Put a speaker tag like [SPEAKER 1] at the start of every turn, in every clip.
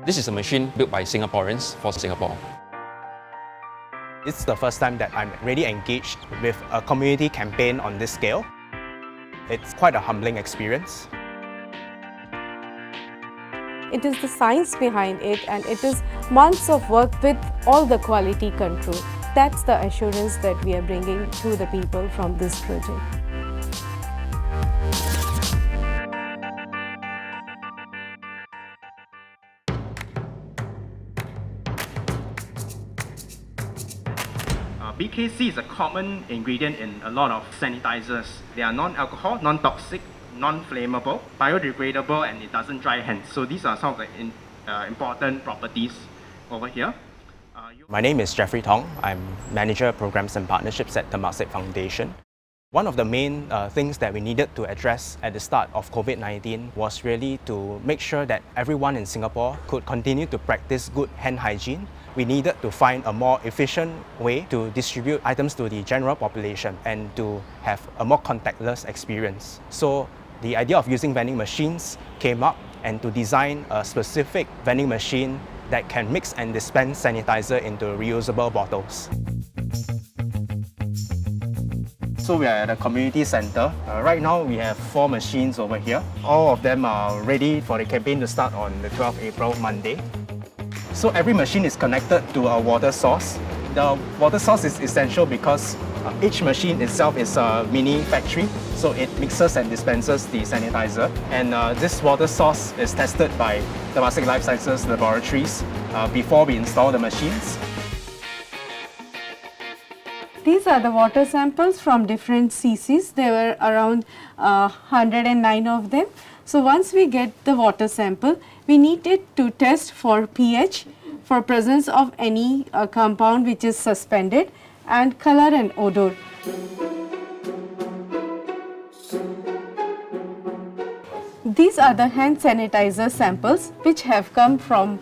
[SPEAKER 1] This is a machine built by Singaporeans for Singapore.
[SPEAKER 2] It's the first time that I'm really engaged with a community campaign on this scale. It's quite a humbling experience.
[SPEAKER 3] It is the science behind it, and it is months of work with all the quality control. That's the assurance that we are bringing to the people from this project.
[SPEAKER 4] BKC is a common ingredient in a lot of sanitizers. They are non-alcohol, non-toxic, non-flammable, biodegradable, and it doesn't dry hands. So these are some of the important properties over here.
[SPEAKER 2] My name is Jeffrey Tong. I'm Manager of Programs and Partnerships at Temasek Foundation. One of the main things that we needed to address at the start of COVID-19 was really to make sure that everyone in Singapore could continue to practice good hand hygiene. We needed to find a more efficient way to distribute items to the general population and to have a more contactless experience. So the idea of using vending machines came up, and to design a specific vending machine that can mix and dispense sanitizer into reusable bottles. So we are at a community center. Right now we have 4 machines over here. All of them are ready for the campaign to start on the 12th April, Monday. So every machine is connected to a water source. The water source is essential because each machine itself is a mini factory, so it mixes and dispenses the sanitizer. And this water source is tested by Temasek Life Sciences laboratories before we install the machines.
[SPEAKER 3] These are the water samples from different cc's. There were around 109 of them. So once we get the water sample, we need it to test for pH, for presence of any compound which is suspended, and color and odor. These are the hand sanitizer samples which have come from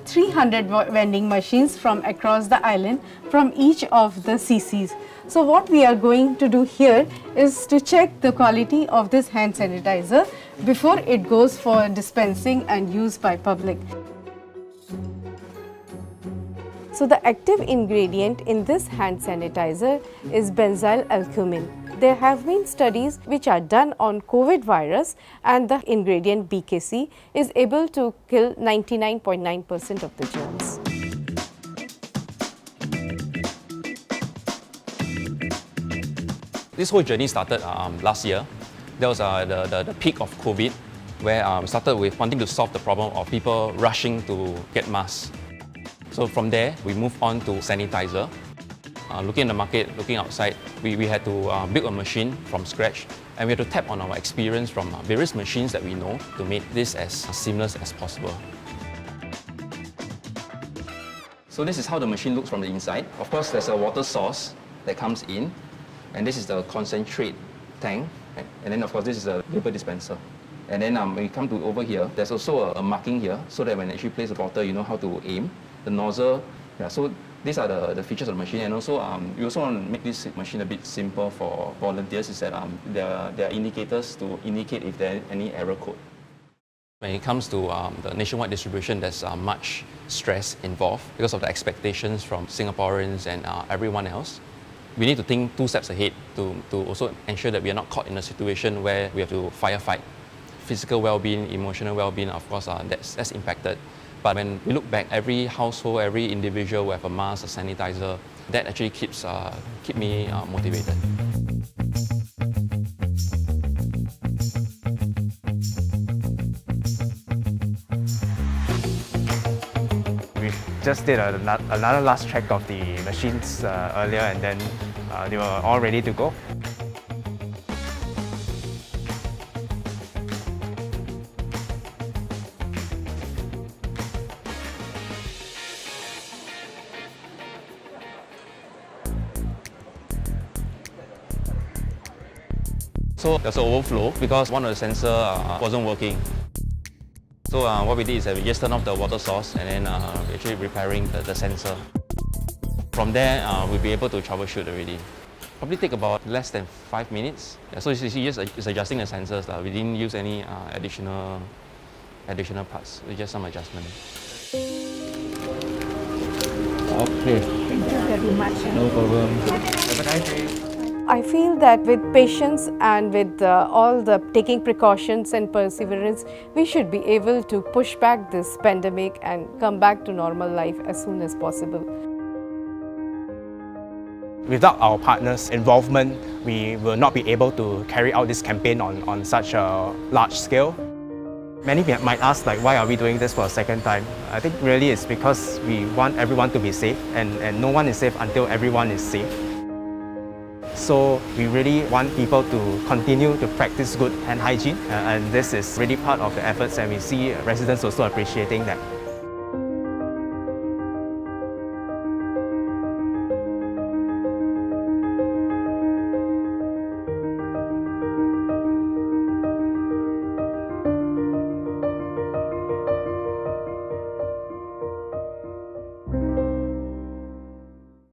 [SPEAKER 3] 300 vending machines from across the island from each of the cc's. So what we are going to do here is to check the quality of this hand sanitizer before it goes for dispensing and use by public. So the active ingredient in this hand sanitizer is benzyl albumin. There have been studies which are done on COVID virus, and the ingredient BKC is able to kill 99.9% of the germs.
[SPEAKER 1] This whole journey started last year. There was the peak of COVID, where we started with wanting to solve the problem of people rushing to get masks. So from there, we moved on to sanitizer. Looking at the market, looking outside, we had to build a machine from scratch, and we had to tap on our experience from various machines that we know to make this as seamless as possible. So this is how the machine looks from the inside. Of course, there's a water source that comes in, and this is the concentrate tank, right? And then of course this is a vapor dispenser. And then when you come to over here, there's also a marking here, so that when you actually place the bottle, you know how to aim. The nozzle, yeah, so these are the features of the machine. And also, we also want to make this machine a bit simple for volunteers, is that there are indicators to indicate if there are any error code. When it comes to the nationwide distribution, there's much stress involved because of the expectations from Singaporeans and everyone else. We need to think 2 steps ahead to also ensure that we are not caught in a situation where we have to firefight. Physical well-being, emotional well-being, of course, that's impacted. But when we look back, every household, every individual will have a mask, a sanitizer. That actually keep me motivated.
[SPEAKER 2] We just did another last check of the machines earlier, and then they were all ready to go.
[SPEAKER 1] So there's an overflow because one of the sensors wasn't working. So what we did is that we just turned off the water source, and then we're actually repairing the sensor. From there, we'll be able to troubleshoot already. Probably take about less than 5 minutes. Yeah, so you see, it's adjusting the sensors. We didn't use any additional parts. It's just some adjustment. Okay.
[SPEAKER 5] Thank you very much.
[SPEAKER 1] No problem. Have a nice day.
[SPEAKER 3] I feel that with patience and with all the taking precautions and perseverance, we should be able to push back this pandemic and come back to normal life as soon as possible.
[SPEAKER 2] Without our partners' involvement, we will not be able to carry out this campaign on such a large scale. Many might ask, like, why are we doing this for a second time? I think really it's because we want everyone to be safe, and no one is safe until everyone is safe. So we really want people to continue to practice good hand hygiene, and this is really part of the efforts, and we see residents also appreciating that.